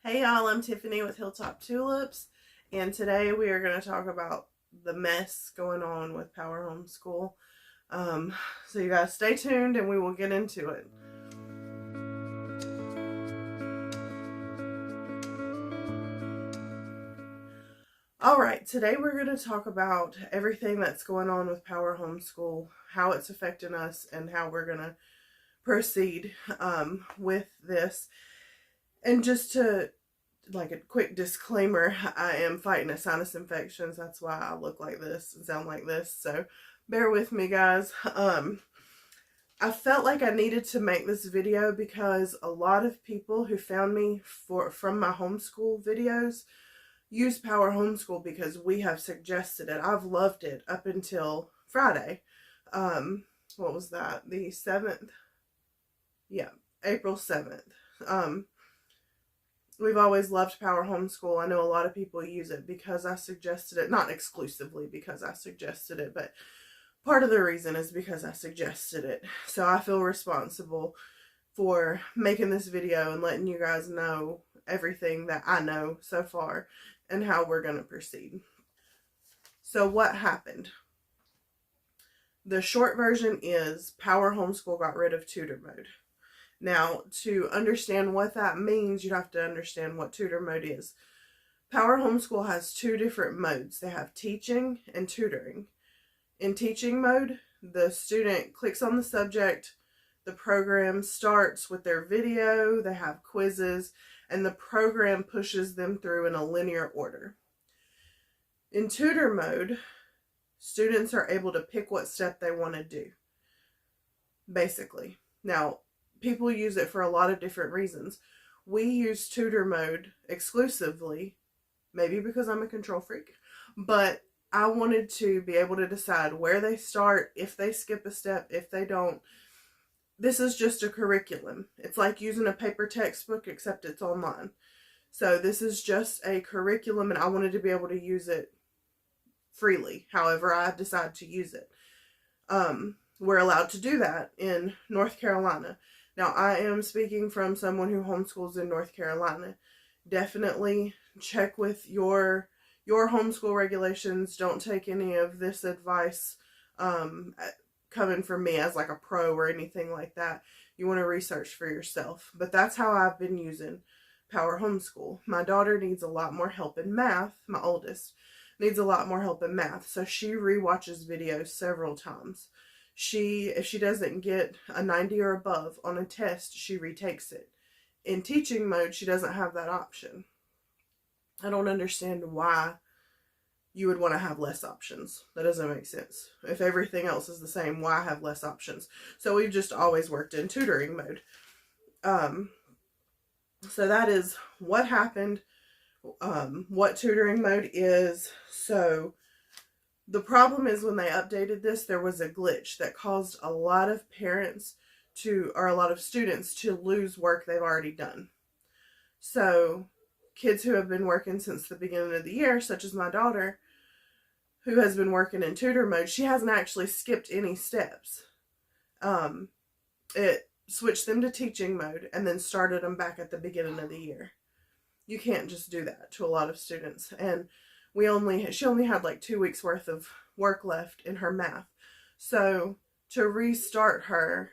Hey y'all, I'm Tiffany with Hilltop Tulips, and today we are going to talk about the mess going on with Power Homeschool. So you guys stay tuned and we will get into it. Alright, today we're going to talk about everything that's going on with Power Homeschool, how it's affecting us, and how we're going to proceed with this. And just to like a quick disclaimer, I am fighting a sinus infection. That's why I look like this and sound like this. So bear with me, guys. I felt like I needed to make this video because a lot of people who found me from my homeschool videos use Power Homeschool because we have suggested it. I've loved it up until Friday. What was that? The 7th? Yeah, April 7th. We've always loved Power Homeschool. I know a lot of people use it because I suggested it. Not exclusively because I suggested it, but part of the reason is because I suggested it. So I feel responsible for making this video and letting you guys know everything that I know so far and how we're going to proceed. So what happened? The short version is Power Homeschool got rid of tutor mode. Now, to understand what that means, you have to understand what tutor mode is. Power Homeschool has two different modes. They have teaching and tutoring. In teaching mode, the student clicks on the subject, the program starts with their video, they have quizzes, and the program pushes them through in a linear order. In tutor mode, students are able to pick what step they want to do, basically. Now, people use it for a lot of different reasons. We use tutor mode exclusively, maybe because I'm a control freak, but I wanted to be able to decide where they start, if they skip a step, if they don't. This is just a curriculum. It's like using a paper textbook, except it's online. So this is just a curriculum, and I wanted to be able to use it freely, however I decide to use it. We're allowed to do that in North Carolina. Now, I am speaking from someone who homeschools in North Carolina. Definitely check with your homeschool regulations. Don't take any of this advice coming from me as like a pro or anything like that. You want to research for yourself. But that's how I've been using Power Homeschool. My daughter needs a lot more help in math. My oldest needs a lot more help in math. So she rewatches videos several times. If she doesn't get a 90 or above on a test, she retakes it. In teaching mode, she doesn't have that option. I don't understand why you would want to have less options. That doesn't make sense. If everything else is the same, why have less options? So we've just always worked in tutoring mode. So that is what happened, what tutoring mode is. So the problem is when they updated this, there was a glitch that caused a lot of parents or a lot of students to lose work they've already done. So kids who have been working since the beginning of the year, such as my daughter, who has been working in tutor mode, she hasn't actually skipped any steps. It switched them to teaching mode and then started them back at the beginning of the year. You can't just do that to a lot of students. And she only had like 2 weeks worth of work left in her math. So to restart her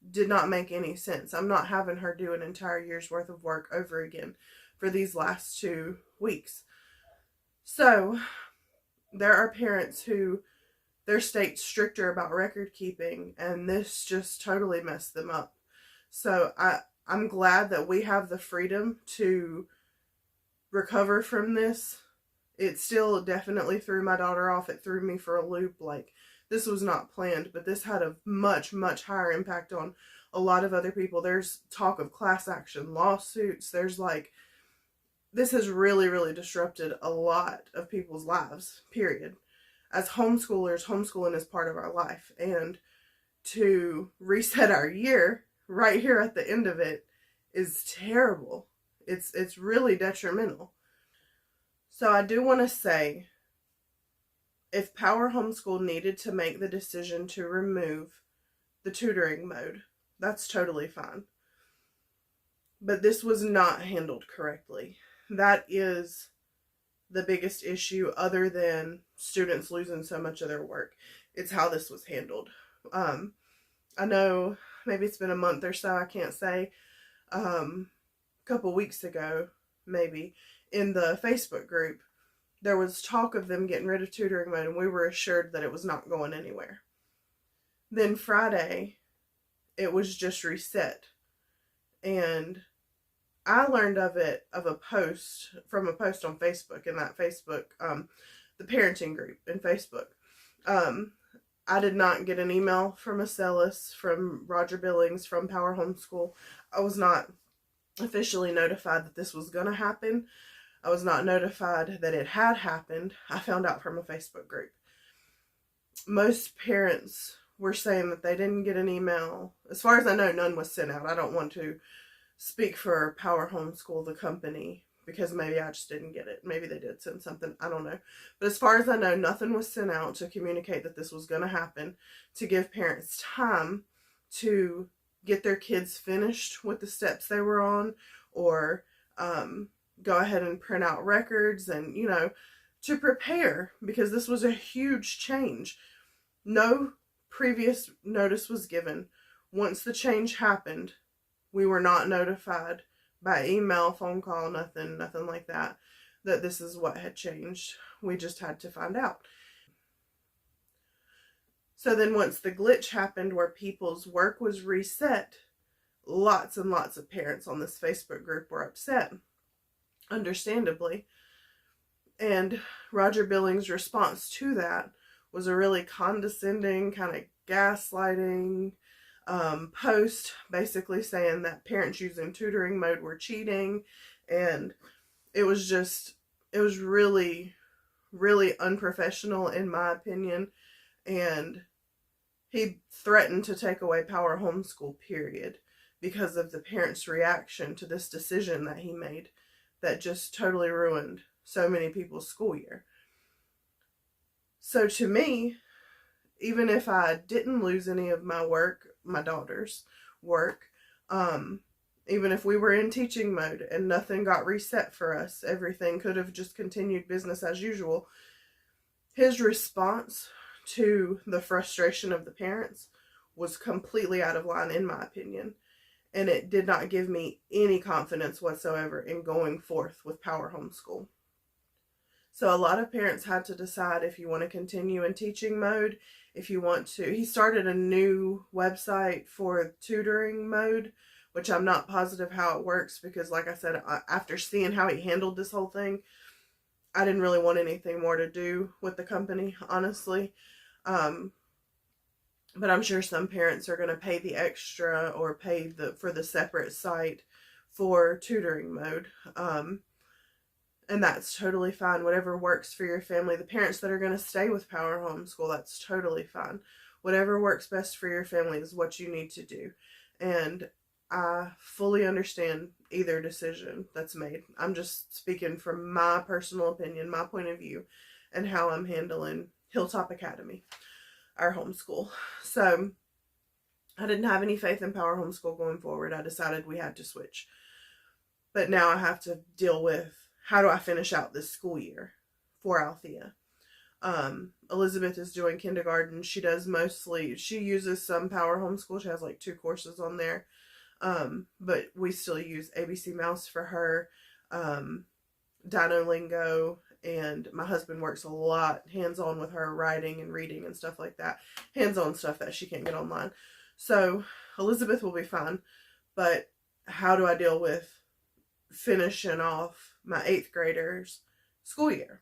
did not make any sense. I'm not having her do an entire year's worth of work over again for these last 2 weeks. So there are parents who their state's stricter about record keeping, and this just totally messed them up. So I'm glad that we have the freedom to recover from this. It still definitely threw my daughter off. It threw me for a loop. Like, this was not planned, but this had a much, much higher impact on a lot of other people. There's talk of class action lawsuits. This has really, really disrupted a lot of people's lives, period. As homeschoolers, homeschooling is part of our life. And to reset our year right here at the end of it is terrible. It's really detrimental. So I do want to say, if Power Homeschool needed to make the decision to remove the tutoring mode, that's totally fine. But this was not handled correctly. That is the biggest issue, other than students losing so much of their work. It's how this was handled. I know maybe it's been a month or so, I can't say. A couple weeks ago, maybe, in the Facebook group, there was talk of them getting rid of tutoring mode, and we were assured that it was not going anywhere. Then Friday, it was just reset. And I learned of it from a post on Facebook, in that Facebook, the parenting group in Facebook. I did not get an email from Acellus, from Roger Billings, from Power Homeschool. I was not officially notified that this was going to happen. I was not notified that it had happened. I found out from a Facebook group. Most parents were saying that they didn't get an email. As far as I know, none was sent out. I don't want to speak for Power Homeschool, the company, because maybe I just didn't get it. Maybe they did send something. I don't know. But as far as I know, nothing was sent out to communicate that this was going to happen, to give parents time to get their kids finished with the steps they were on, or go ahead and print out records, and, to prepare, because this was a huge change. No previous notice was given. Once the change happened, we were not notified by email, phone call, nothing like that this is what had changed. We just had to find out. So then once the glitch happened where people's work was reset, lots and lots of parents on this Facebook group were upset, understandably. And Roger Billings' response to that was a really condescending, kind of gaslighting post, basically saying that parents using tutoring mode were cheating. And it was really, really unprofessional, in my opinion. And he threatened to take away Power Homeschool, period, because of the parents' reaction to this decision that he made that just totally ruined so many people's school year. So to me, even if I didn't lose any of my work, my daughter's work, even if we were in teaching mode and nothing got reset for us, everything could have just continued business as usual. His response to the frustration of the parents was completely out of line, in my opinion. And it did not give me any confidence whatsoever in going forth with Power Homeschool. So a lot of parents had to decide if you want to continue in teaching mode, if you want to. He started a new website for tutoring mode, which I'm not positive how it works, because like I said, after seeing how he handled this whole thing, I didn't really want anything more to do with the company, honestly. But I'm sure some parents are going to pay the extra or pay for the separate site for tutoring mode. And that's totally fine. Whatever works for your family. The parents that are going to stay with Power Homeschool, that's totally fine. Whatever works best for your family is what you need to do. And I fully understand either decision that's made. I'm just speaking from my personal opinion, my point of view, and how I'm handling Hilltop Academy, our homeschool. So I didn't have any faith in Power Homeschool going forward. I decided we had to switch. But now I have to deal with, how do I finish out this school year for Althea? Elizabeth is doing kindergarten. She uses some Power Homeschool. She has like 2 courses on there. But we still use ABC Mouse for her, Dinolingo, and my husband works a lot hands-on with her, writing and reading and stuff like that. Hands-on stuff that she can't get online. So Elizabeth will be fine. But how do I deal with finishing off my 8th graders' school year?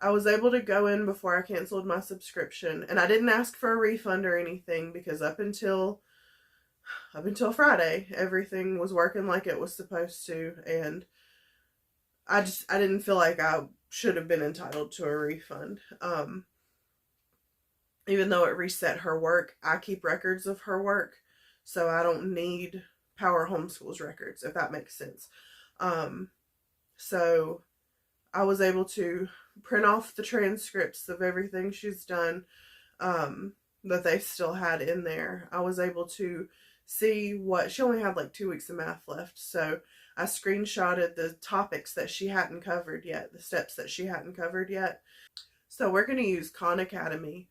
I was able to go in before I canceled my subscription, and I didn't ask for a refund or anything, because up until Friday, everything was working like it was supposed to, and I didn't feel like I should have been entitled to a refund. Even though it reset her work, I keep records of her work, so I don't need Power Homeschool's records, if that makes sense. So I was able to print off the transcripts of everything she's done, that they still had in there. I was able to see what she only had like 2 weeks of math left. So I screenshotted the topics that she hadn't covered yet, the steps that she hadn't covered yet. So we're going to use Khan Academy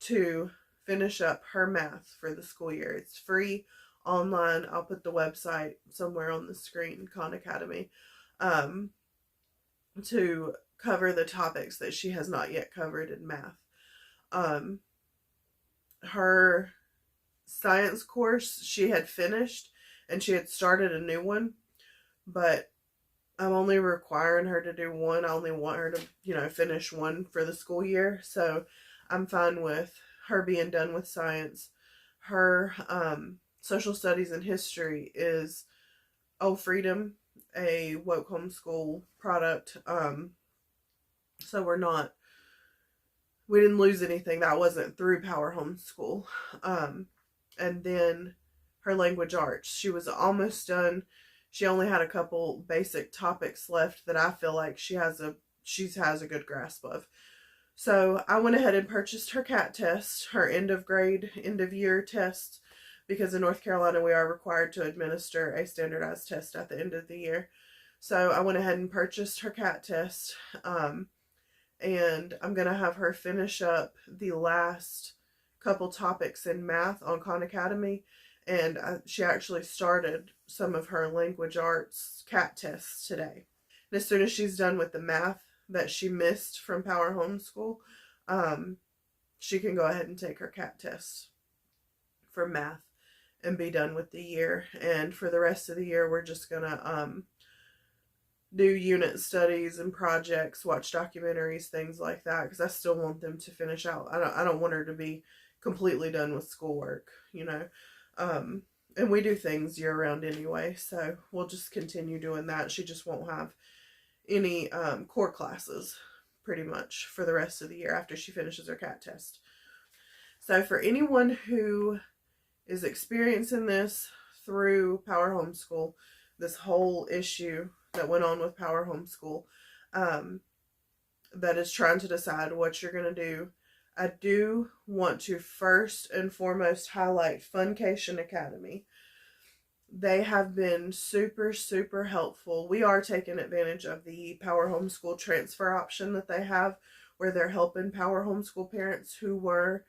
to finish up her math for the school year. It's free online. I'll put the website somewhere on the screen, Khan Academy, to cover the topics that she has not yet covered in math. Her science course she had finished, and she had started a new one, but I'm only requiring her to do one. I only want her to, finish one for the school year. So I'm fine with her being done with science. Her social studies and history is Freedom, a woke homeschool product. So we didn't lose anything. That wasn't through Power Homeschool. And then her language arts, she was almost done. She only had a couple basic topics left that I feel like she has a good grasp of. So I went ahead and purchased her CAT test, her end of year test, because in North Carolina we are required to administer a standardized test at the end of the year. So I went ahead and purchased her CAT test, and I'm going to have her finish up the last couple topics in math on Khan Academy, and she actually started some of her language arts CAT tests today. And as soon as she's done with the math that she missed from Power Homeschool, she can go ahead and take her CAT test for math and be done with the year. And for the rest of the year, we're just going to do unit studies and projects, watch documentaries, things like that, because I still want them to finish out. I don't want her to be completely done with schoolwork, and we do things year round anyway, so we'll just continue doing that. She just won't have any core classes pretty much for the rest of the year after she finishes her CAT test. So for anyone who is experiencing this through Power Homeschool, this whole issue that went on with Power Homeschool, that is trying to decide what you're going to do, I do want to first and foremost highlight Funcation Academy. They have been super, super helpful. We are taking advantage of the Power Homeschool transfer option that they have, where they're helping Power Homeschool parents who were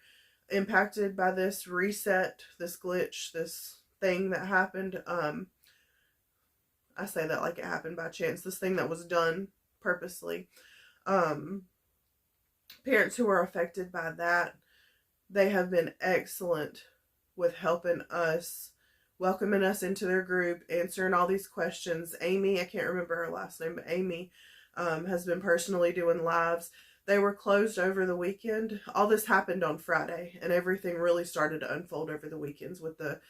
impacted by this reset, this glitch, this thing that happened. I say that like it happened by chance. This thing that was done purposely. Parents who were affected by that, they have been excellent with helping us, welcoming us into their group, answering all these questions. Amy, I can't remember her last name, but Amy has been personally doing lives. They were closed over the weekend. All this happened on Friday, and everything really started to unfold over the weekends with the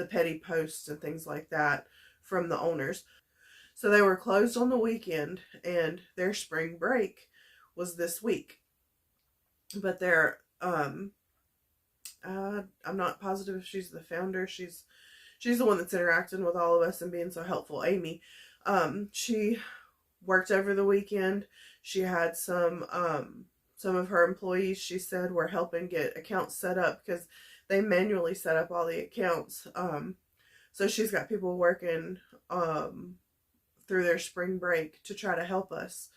petty posts and things like that from the owners. So they were closed on the weekend, and their spring break was this week. But they're, I'm not positive if she's the founder. She's the one that's interacting with all of us and being so helpful. Amy, she worked over the weekend. She had some of her employees, she said, were helping get accounts set up because they manually set up all the accounts. So she's got people working through their spring break to try to help us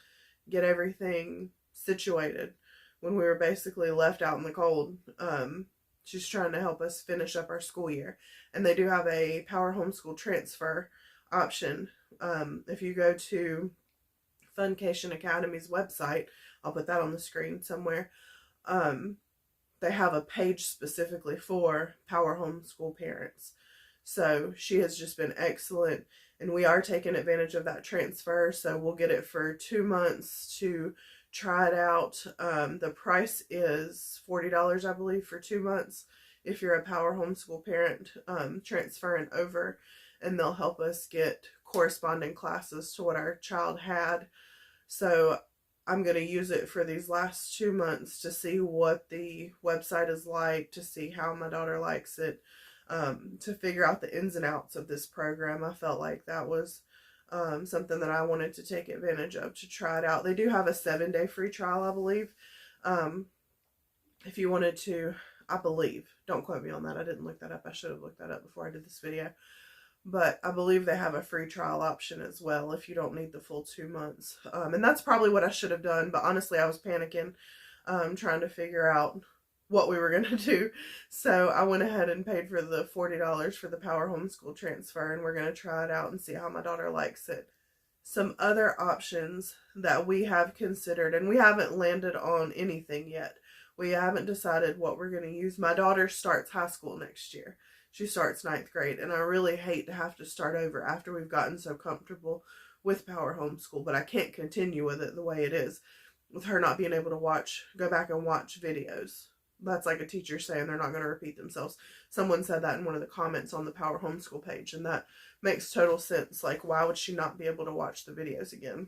get everything situated when we were basically left out in the cold. She's trying to help us finish up our school year. And they do have a Power Homeschool transfer option. If you go to Funcation Academy's website, I'll put that on the screen somewhere, they have a page specifically for Power Homeschool parents. So she has just been excellent, and we are taking advantage of that transfer. So we'll get it for 2 months to try it out. The price is $40, I believe, for 2 months if you're a Power Homeschool parent transferring over, and they'll help us get corresponding classes to what our child had. So I'm going to use it for these last 2 months to see what the website is like, to see how my daughter likes it, to figure out the ins and outs of this program. I felt like that was something that I wanted to take advantage of, to try it out. They do have a 7-day free trial, I believe, if you wanted to I believe. Don't quote me on that. I didn't look that up. I should have looked that up before I did this video. But I believe they have a free trial option as well if you don't need the full 2 months. And that's probably what I should have done. But honestly, I was panicking, trying to figure out what we were going to do. So I went ahead and paid for the $40 for the Power Homeschool transfer. And we're going to try it out and see how my daughter likes it. Some other options that we have considered, and we haven't landed on anything yet. We haven't decided what we're going to use. My daughter starts high school next year. She starts 9th grade, and I really hate to have to start over after we've gotten so comfortable with Power Homeschool, but I can't continue with it the way it is, with her not being able to go back and watch videos. That's like a teacher saying they're not going to repeat themselves. Someone said that in one of the comments on the Power Homeschool page, and that makes total sense. Like, why would she not be able to watch the videos again?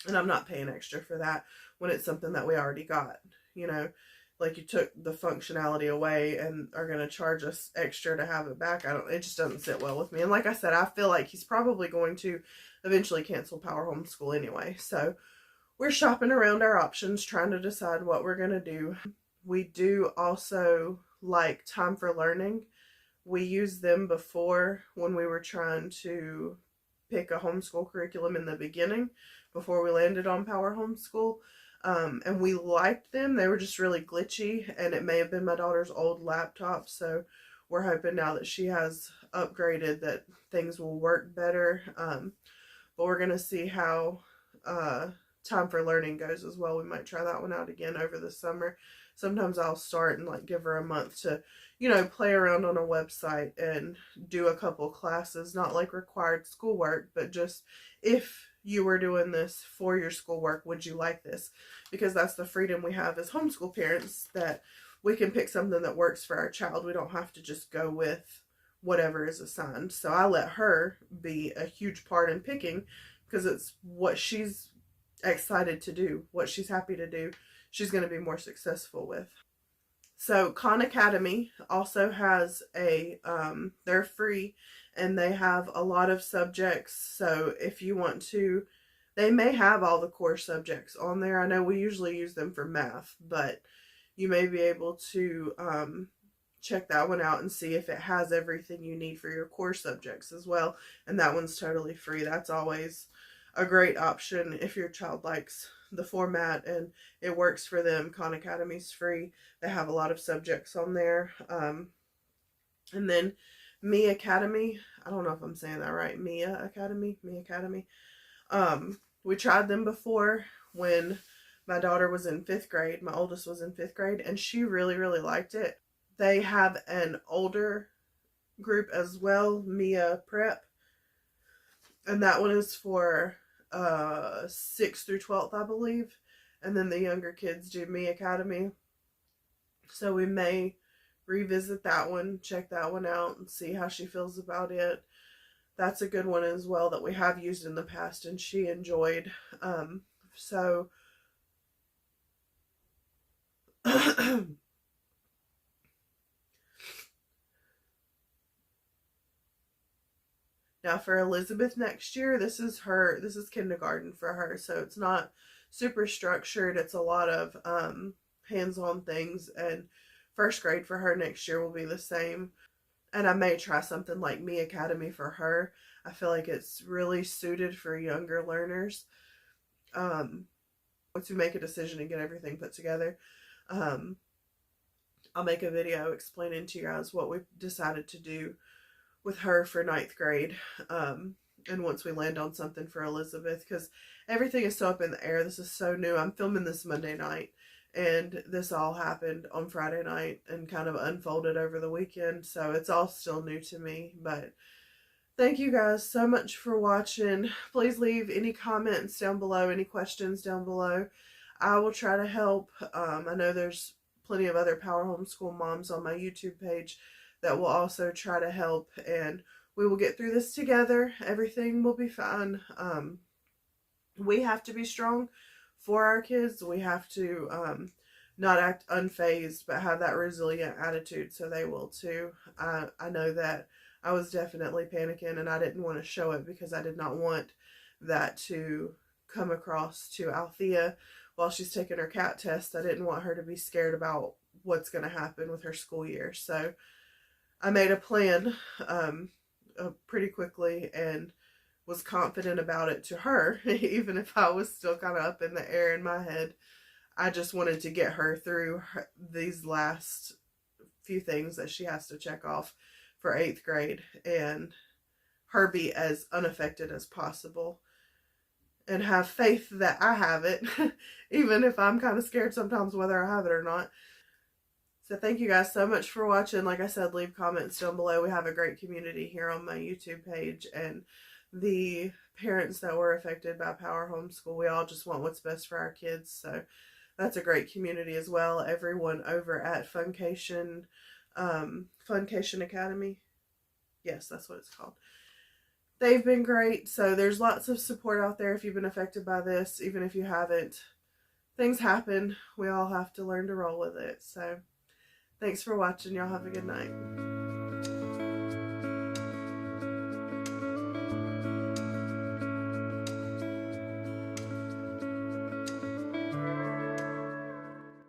And I'm not paying extra for that when it's something that we already got, you know. Like, you took the functionality away and are going to charge us extra to have it back. It just doesn't sit well with me. And like I said, I feel like he's probably going to eventually cancel Power Homeschool anyway. So we're shopping around our options, trying to decide what we're going to do. We do also like Time for Learning. We used them before when we were trying to pick a homeschool curriculum in the beginning, before we landed on Power Homeschool. And we liked them. They were just really glitchy, and it may have been my daughter's old laptop, so we're hoping now that she has upgraded that things will work better. But we're going to see how Time for Learning goes as well. We might try that one out again over the summer. Sometimes I'll start and like give her a month to, you know, play around on a website and do a couple classes, not like required schoolwork, but just if you were doing this for your schoolwork, would you like this? Because that's the freedom we have as homeschool parents, that we can pick something that works for our child. We don't have to just go with whatever is assigned. So I let her be a huge part in picking, because it's what she's excited to do, what she's happy to do, she's going to be more successful with. So Khan Academy also has they're free, and they have a lot of subjects. So if you want to, they may have all the core subjects on there. I know we usually use them for math, but you may be able to check that one out and see if it has everything you need for your core subjects as well. And that one's totally free. That's always a great option if your child likes the format and it works for them. Khan Academy's free. They have a lot of subjects on there. And then Me Academy, I don't know if I'm saying that right. Me Academy. We tried them before when my daughter was in 5th grade. My oldest was in 5th grade, and she really, really liked it. They have an older group as well, Mia Prep, and that one is for 6th through 12th, I believe. And then the younger kids do Me Academy. So we may revisit that one, check that one out, and see how she feels about it. That's a good one as well that we have used in the past, and she enjoyed. So now for Elizabeth next year, this is kindergarten for her, so it's not super structured. It's a lot of hands-on things, and 1st grade for her next year will be the same. And I may try something like Me Academy for her. I feel like it's really suited for younger learners. Once we make a decision and get everything put together, I'll make a video explaining to you guys what we've decided to do with her for 9th grade. And once we land on something for Elizabeth, because everything is so up in the air. This is so new. I'm filming this Monday night, and this all happened on Friday night and kind of unfolded over the weekend. So it's all still new to me. But thank you guys so much for watching. Please leave any comments down below, any questions down below. I will try to help. I know there's plenty of other Power Homeschool moms on my YouTube page that will also try to help, and we will get through this together. Everything will be fine. We have to be strong for our kids. We have to not act unfazed, but have that resilient attitude, so they will too. I know that I was definitely panicking, and I didn't want to show it because I did not want that to come across to Althea while she's taking her cat test. I didn't want her to be scared about what's going to happen with her school year. So I made a plan pretty quickly and was confident about it to her, even if I was still kind of up in the air in my head. I just wanted to get her through these last few things that she has to check off for 8th grade and her be as unaffected as possible and have faith that I have it, even if I'm kind of scared sometimes whether I have it or not. So thank you guys so much for watching. Like I said, leave comments down below. We have a great community here on my YouTube page, and the parents that were affected by Power Homeschool, we all just want what's best for our kids. So that's a great community as well. Everyone over at Funcation Academy. Yes, that's what it's called. They've been great. So there's lots of support out there if you've been affected by this, even if you haven't. Things happen. We all have to learn to roll with it. So thanks for watching. Y'all have a good night.